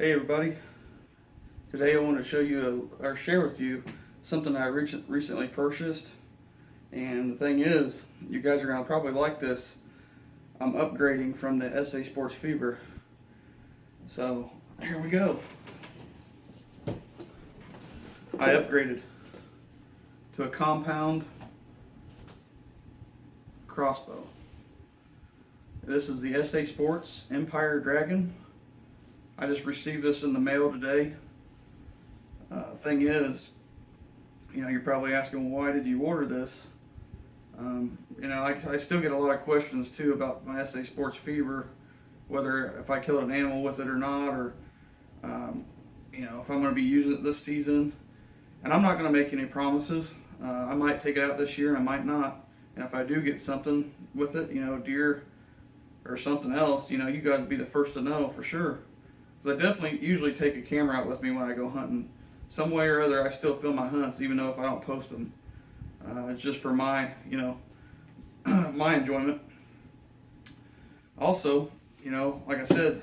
Hey everybody, today I want to show you or share with you something I recently purchased, and the thing is, you guys are going to probably like this. I'm upgrading from the SA Sports Fever, so here we go. I upgraded to a compound crossbow. This is the SA Sports Empire Dragon. I just received this in the mail today. Thing is, you're probably asking, why did you order this? I still get a lot of questions too about my SA Sports Fever, whether if I killed an animal with it or not, or if I'm going to be using it this season. And I'm not going to make any promises. I might take it out this year and I might not. And if I do get something with it, deer or something else, you guys will be the first to know for sure. Because I definitely usually take a camera out with me when I go hunting. Some way or other, I still film my hunts, even though if I don't post them. It's just for my, my enjoyment. Also, like I said,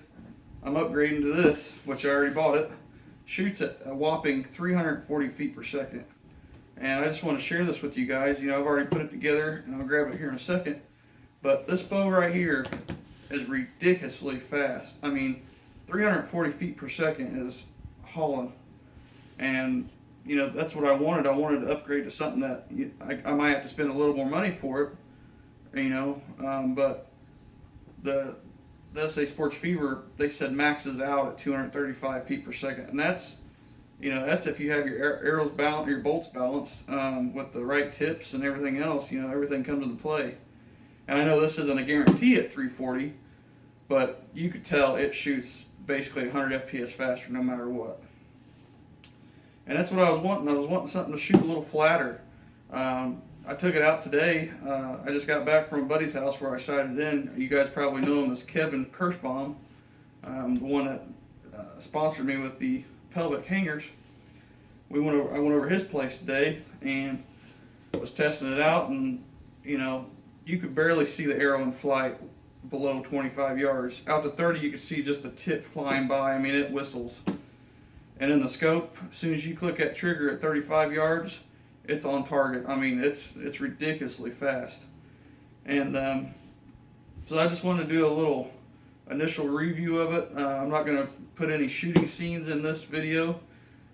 I'm upgrading to this, which I already bought it. Shoots at a whopping 340 feet per second. And I just want to share this with you guys. I've already put it together, and I'll grab it here in a second. But this bow right here is ridiculously fast. I mean, 340 feet per second is hauling. And, that's what I wanted. I wanted to upgrade to something that I might have to spend a little more money for it, but the SA Sports Fever, they said maxes out at 235 feet per second. And that's if you have your arrows balanced, your bolts balanced with the right tips and everything else, everything comes into play. And I know this isn't a guarantee at 340, but you could tell it shoots basically 100 FPS faster no matter what. And that's what I was wanting. I was wanting something to shoot a little flatter. I took it out today. I just got back from a buddy's house where I sighted in. You guys probably know him as Kevin Kirschbaum, the one that sponsored me with the Pelvic hangers. I went over his place today and was testing it out, and you could barely see the arrow in flight below 25 yards. Out to 30, you could see just the tip flying by. I mean, it whistles. And in the scope, as soon as you click that trigger at 35 yards, it's on target. I mean, it's ridiculously fast. And so I just wanted to do a little initial review of it. I'm not going to put any shooting scenes in this video.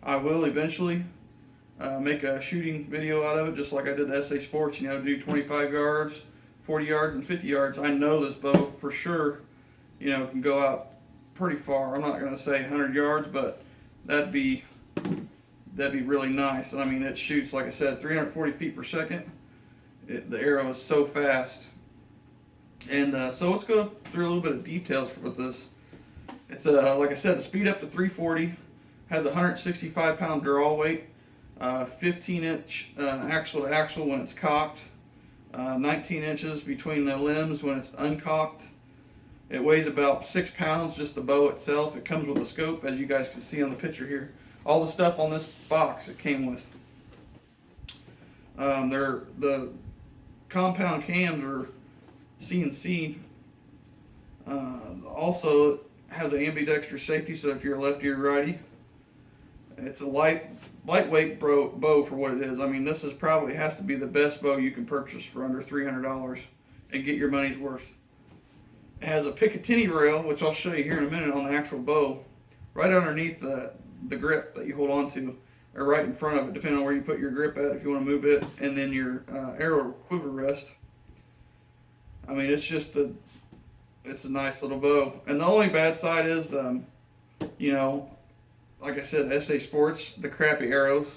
I will eventually make a shooting video out of it, just like I did the SA Sports, do 25 yards, 40 yards, and 50 yards. I know this bow for sure, can go out pretty far. I'm not going to say 100 yards, but that'd be really nice. And I mean, it shoots, like I said, 340 feet per second. The arrow is so fast. And so let's go through a little bit of details with this. It's like I said, the speed up to 340, has a 165 pound draw weight, 15-inch axle to axle when it's cocked, 19 inches between the limbs when it's uncocked. It weighs about 6 pounds, just the bow itself. It comes with a scope, as you guys can see on the picture here. All the stuff on this box it came with. The compound cams are CNC. Also, it has an ambidextrous safety, so if you're a lefty or righty. It's a lightweight bow for what it is. I mean, this probably has to be the best bow you can purchase for under $300 and get your money's worth. It has a Picatinny rail, which I'll show you here in a minute on the actual bow, right underneath the grip that you hold on to, or right in front of it, depending on where you put your grip at if you want to move it, and then your arrow quiver rest. I mean, it's a nice little bow. And the only bad side is, like I said, SA Sports, the crappy arrows.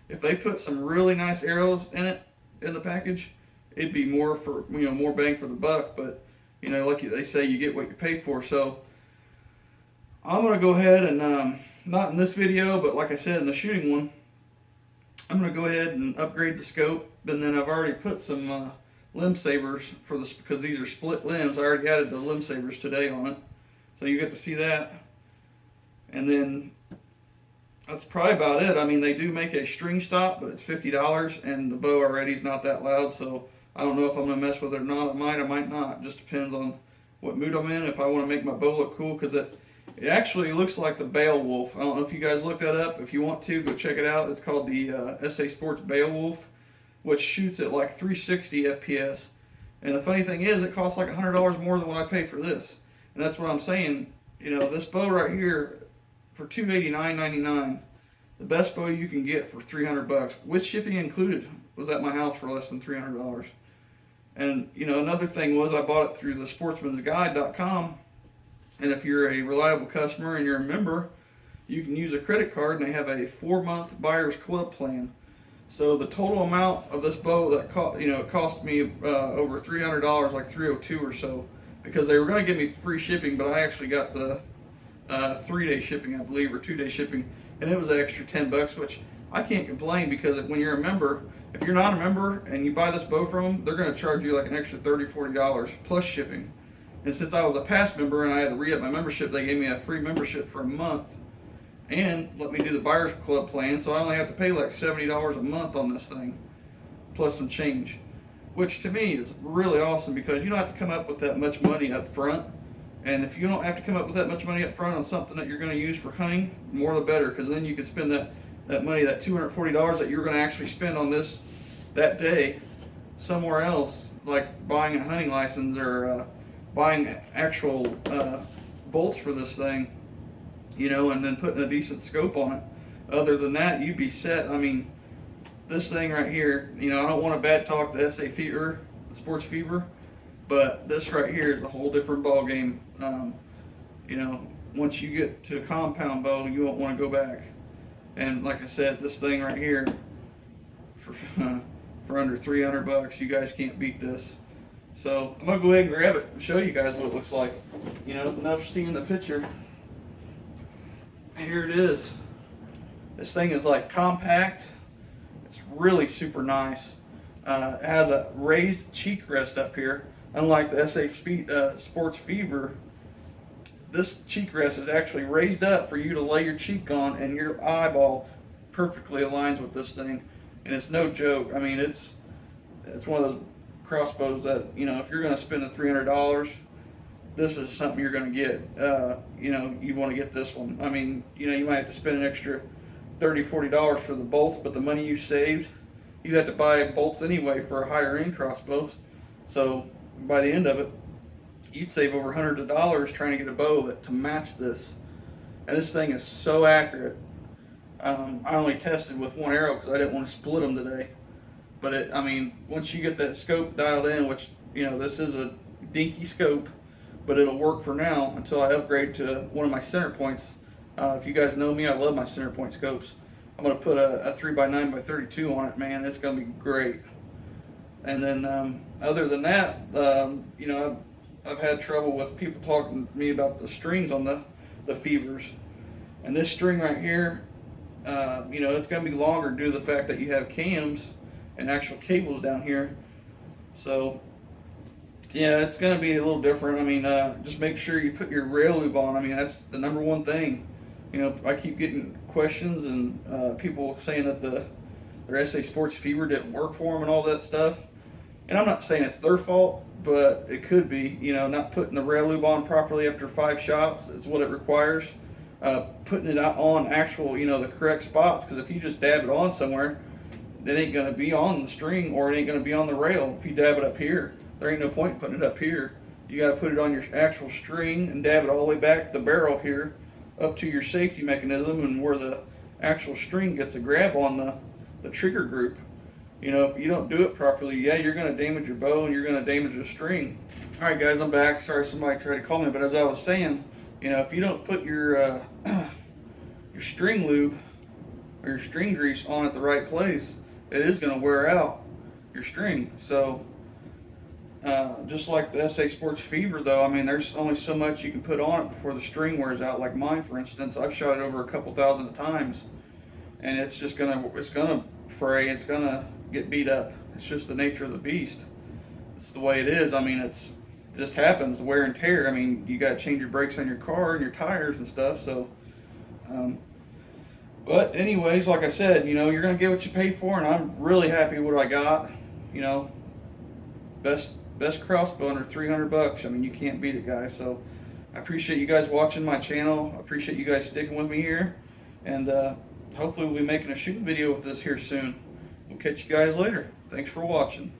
If they put some really nice arrows in the package, it'd be more bang for the buck. But like they say, you get what you pay for. So I'm gonna go ahead and not in this video, but like I said in the shooting one, I'm gonna go ahead and upgrade the scope. And then I've already put some limb savers for this, because these are split limbs. I already added the limb savers today on it, so you get to see that. And then that's probably about it. I mean, they do make a string stop, but it's $50, and the bow already is not that loud, so I don't know if I'm going to mess with it or not. I might not. It just depends on what mood I'm in, if I want to make my bow look cool, because It actually looks like the Beowulf. I don't know if you guys looked that up. If you want to, go check it out. It's called the SA Sports Beowulf, which shoots at like 360 FPS. And the funny thing is, it costs like $100 more than what I paid for this. And that's what I'm saying. You know, this bow right here for $289.99, the best bow you can get for $300 with shipping included, was at my house for less than $300. And you know, another thing was I bought it through the sportsmansguide.com. And if you're a reliable customer and you're a member, you can use a credit card, and they have a 4-month buyer's club plan. So the total amount of this bow that it cost me over $300, like $302 or so, because they were going to give me free shipping, but I actually got the 3-day shipping, I believe, or 2-day shipping, and it was an extra $10, which I can't complain, because when you're a member, if you're not a member and you buy this bow from them, they're going to charge you like an extra $30, $40 plus shipping. And since I was a past member and I had to re-up my membership, they gave me a free membership for a month and let me do the buyer's club plan, so I only have to pay like $70 a month on this thing, plus some change, which to me is really awesome, because you don't have to come up with that much money up front. And if you don't have to come up with that much money up front on something that you're going to use for hunting, more the better, because then you can spend that money, that $240 that you're going to actually spend on this that day, somewhere else, like buying a hunting license or buying actual bolts for this thing, you know, and then putting a decent scope on it. Other than that, you'd be set. I mean, this thing right here, you know, I don't want to bad talk the SA Fever, the Sports Fever, but this right here is a whole different ball game. You know, once you get to a compound bow, you won't want to go back. And like I said, this thing right here, for under $300, you guys can't beat this. So I'm gonna go ahead and grab it and show you guys what it looks like. You know, enough seeing the picture. Here it is. This thing is like compact. It's really super nice. It has a raised cheek rest up here. Unlike the Sports Fever, this cheek rest is actually raised up for you to lay your cheek on, and your eyeball perfectly aligns with this thing. And it's no joke. I mean, it's one of those crossbows that, you know, if you're going to spend the $300, this is something you're going to get. You know, you want to get this one. I mean, you know, you might have to spend an extra $30, $40 for the bolts, but the money you saved, you'd have to buy bolts anyway for a higher end crossbows. So by the end of it, you'd save over hundreds of dollars trying to get a bow to match this. And this thing is so accurate. I only tested with one arrow because I didn't want to split them today. But I mean, once you get that scope dialed in, which, you know, this is a dinky scope, but it'll work for now until I upgrade to one of my center points. If you guys know me, I love my center point scopes. I'm going to put a 3x9x32 on it, man. It's going to be great. And then other than that, you know, I've had trouble with people talking to me about the strings on the Fevers. And this string right here, you know, it's going to be longer due to the fact that you have cams and actual cables down here. So yeah, it's going to be a little different. I mean, just make sure you put your rail lube on. I mean, that's the number one thing. You know, I keep getting questions and people saying that their SA Sports Fever didn't work for them and all that stuff. And I'm not saying it's their fault, but it could be. You know, not putting the rail lube on properly after 5 shots is what it requires. Putting it out on actual, you know, the correct spots, because if you just dab it on somewhere, it ain't going to be on the string, or it ain't going to be on the rail. If you dab it up here, there ain't no point in putting it up here. You got to put it on your actual string and dab it all the way back the barrel here up to your safety mechanism, and where the actual string gets a grab on the trigger group. You know, if you don't do it properly, yeah, you're going to damage your bow and you're going to damage the string. All right, guys, I'm back. Sorry, somebody tried to call me, but as I was saying, you know, if you don't put your string lube or your string grease on at the right place, it is going to wear out your string. So just like the SA Sports Fever, though, I mean, there's only so much you can put on it before the string wears out. Like mine, for instance, I've shot it over a couple thousand times, and it's gonna fray. It's gonna get beat up. It's just the nature of the beast. It's the way it is. I mean, it just happens, the wear and tear. I mean, you got to change your brakes on your car and your tires and stuff. So, but anyways, like I said, you know, you're gonna get what you pay for, and I'm really happy with what I got. You know, best crossbow under $300. I mean, you can't beat it, guys. So I appreciate you guys watching my channel. I appreciate you guys sticking with me here. And hopefully we'll be making a shooting video with this here soon. We'll catch you guys later. Thanks for watching.